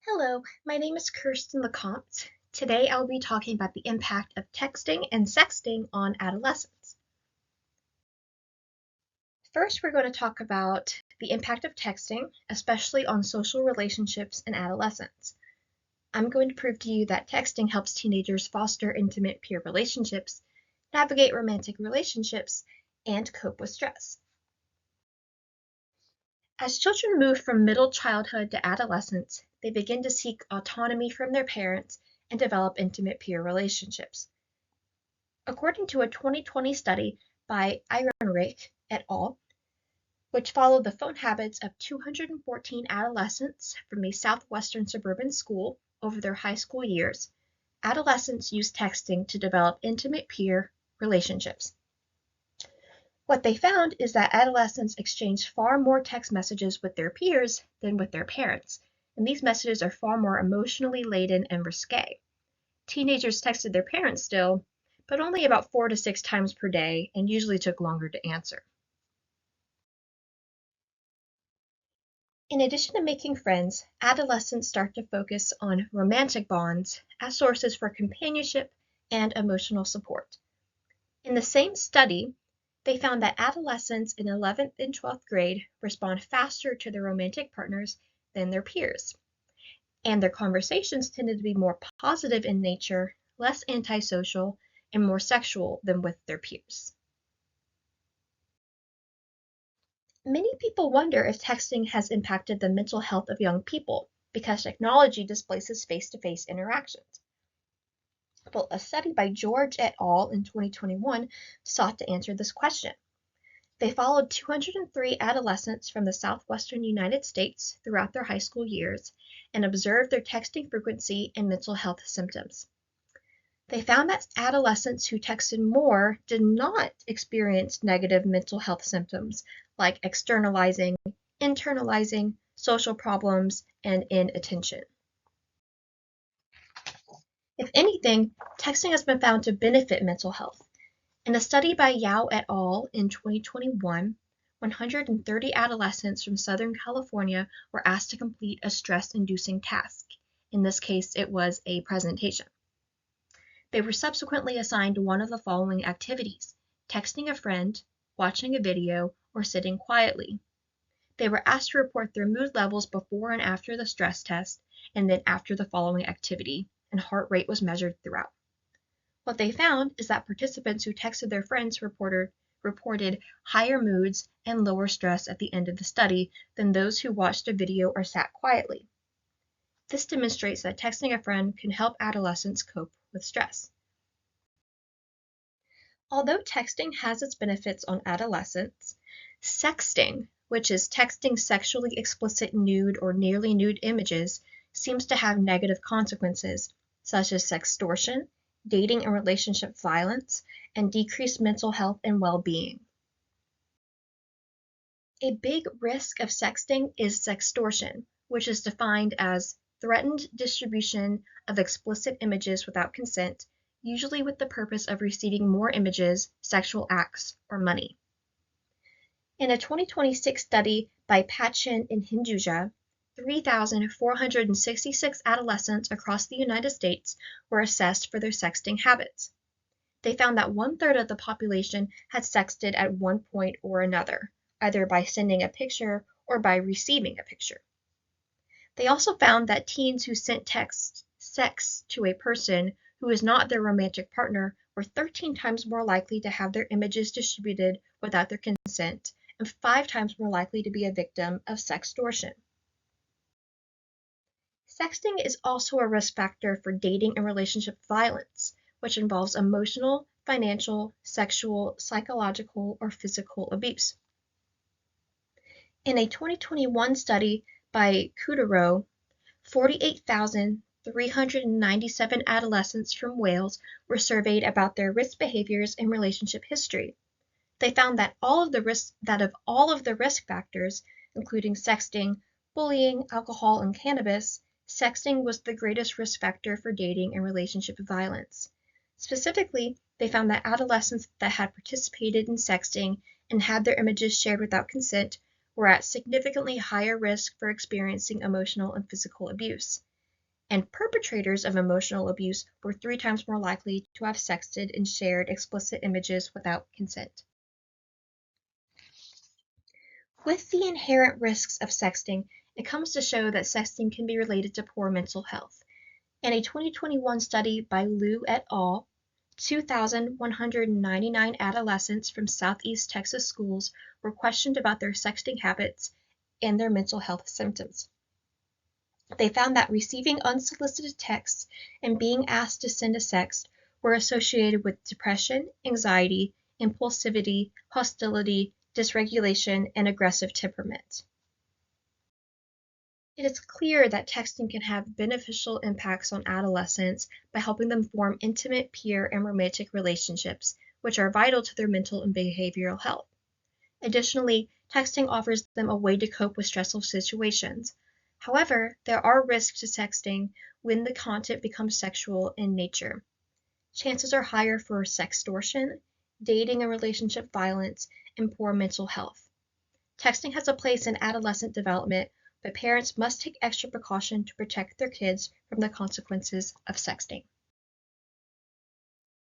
Hello, my name is Kirsten LeCompte. Today I'll be talking about the impact of texting and sexting on adolescents. First, we're going to talk about the impact of texting, especially on social relationships in adolescents. I'm going to prove to you that texting helps teenagers foster intimate peer relationships, navigate romantic relationships, and cope with stress. As children move from middle childhood to adolescence, they begin to seek autonomy from their parents and develop intimate peer relationships. According to a 2020 study by Ehrenreich et al., which followed the phone habits of 214 adolescents from a southwestern suburban school over their high school years, adolescents use texting to develop intimate peer relationships. What they found is that adolescents exchange far more text messages with their peers than with their parents, and these messages are far more emotionally laden and risque. Teenagers texted their parents still, but only about 4 to 6 times per day and usually took longer to answer. In addition to making friends, adolescents start to focus on romantic bonds as sources for companionship and emotional support. In the same study, they found that adolescents in 11th and 12th grade respond faster to their romantic partners than their peers, and their conversations tended to be more positive in nature, less antisocial, and more sexual than with their peers. Many people wonder if texting has impacted the mental health of young people because technology displaces face-to-face interactions. Well, a study by George et al. In 2021 sought to answer this question. They followed 203 adolescents from the southwestern United States throughout their high school years and observed their texting frequency and mental health symptoms. They found that adolescents who texted more did not experience negative mental health symptoms like externalizing, internalizing, social problems, and inattention. If anything, texting has been found to benefit mental health. In a study by Yao et al. In 2021, 130 adolescents from Southern California were asked to complete a stress-inducing task. In this case, it was a presentation. They were subsequently assigned one of the following activities: texting a friend, watching a video, or sitting quietly. They were asked to report their mood levels before and after the stress test, and then after the following activity, and heart rate was measured throughout. What they found is that participants who texted their friends reported higher moods and lower stress at the end of the study than those who watched a video or sat quietly. This demonstrates that texting a friend can help adolescents cope with stress. Although texting has its benefits on adolescents, sexting, which is texting sexually explicit nude or nearly nude images, seems to have negative consequences, such as sextortion, dating and relationship violence, and decreased mental health and well-being. A big risk of sexting is sextortion, which is defined as threatened distribution of explicit images without consent, usually with the purpose of receiving more images, sexual acts, or money. In a 2026 study by Pachin and Hinduja, 3,466 adolescents across the United States were assessed for their sexting habits. They found that 1/3 of the population had sexted at one point or another, either by sending a picture or by receiving a picture. They also found that teens who sent sex to a person who is not their romantic partner were 13 times more likely to have their images distributed without their consent and 5 times more likely to be a victim of sextortion. Sexting is also a risk factor for dating and relationship violence, which involves emotional, financial, sexual, psychological, or physical abuse. In a 2021 study by Kudero, 48,397 adolescents from Wales were surveyed about their risk behaviors and relationship history. They found that of all of the risk factors, including sexting, bullying, alcohol, and cannabis, sexting was the greatest risk factor for dating and relationship violence. Specifically, they found that adolescents that had participated in sexting and had their images shared without consent were at significantly higher risk for experiencing emotional and physical abuse. and perpetrators of emotional abuse were 3 times more likely to have sexted and shared explicit images without consent. With the inherent risks of sexting, it comes to show that sexting can be related to poor mental health. In a 2021 study by Liu et al., 2,199 adolescents from Southeast Texas schools were questioned about their sexting habits and their mental health symptoms. They found that receiving unsolicited texts and being asked to send a sext were associated with depression, anxiety, impulsivity, hostility, dysregulation, and aggressive temperament. It is clear that texting can have beneficial impacts on adolescents by helping them form intimate peer and romantic relationships, which are vital to their mental and behavioral health. Additionally, texting offers them a way to cope with stressful situations. However, there are risks to texting when the content becomes sexual in nature. Chances are higher for sextortion, dating and relationship violence, and poor mental health. Texting has a place in adolescent development, but parents must take extra precaution to protect their kids from the consequences of sexting.